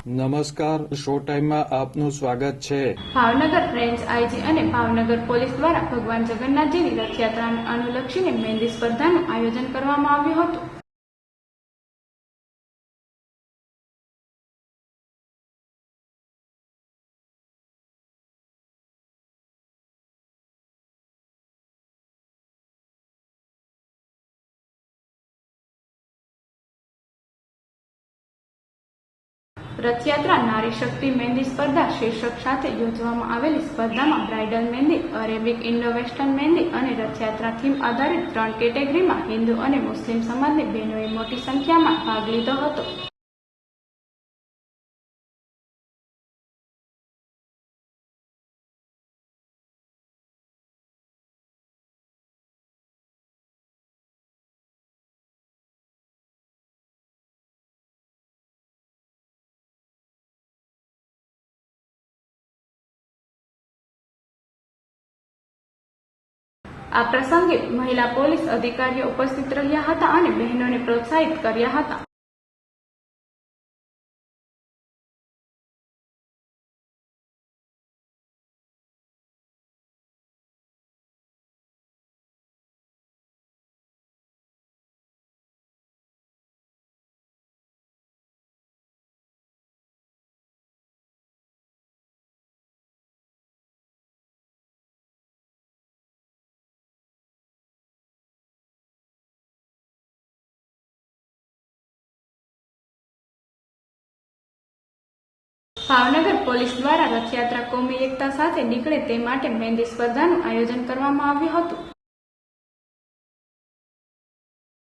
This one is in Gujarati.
નમસ્કાર, શો ટાઈમમાં આપનું સ્વાગત છે। ભાવનગર રેન્જ આઈજી અને ભાવનગર પોલીસ દ્વારા ભગવાન જગન્નાથજીની રથયાત્રાને અનુલક્ષીને મહેંદી સ્પર્ધાનું આયોજન કરવામાં આવ્યું હતું। રથયાત્રા નારી શક્તિ મહેંદી સ્પર્ધા શીર્ષક સાથે યોજવામાં આવેલી સ્પર્ધામાં બ્રાઇડલ મહેંદી, અરેબિક ઇન્ડો વેસ્ટર્ન મહેંદી અને રથયાત્રા થીમ આધારિત 3 કેટેગરીમાં હિન્દુ અને મુસ્લિમ સમાજની બહેનોએ મોટી સંખ્યામાં ભાગ લીધો હતો। આ પ્રસંગે મહિલા પોલીસ અધિકારીઓ ઉપસ્થિત રહ્યા હતા અને બહેનોને પ્રોત્સાહિત કર્યા હતા। ભાવનગર પોલીસ દ્વારા રથયાત્રા કોમી એકતા સાથે નીકળે તે માટે મહેંદી સ્પર્ધાનું આયોજન કરવામાં આવ્યું હતું।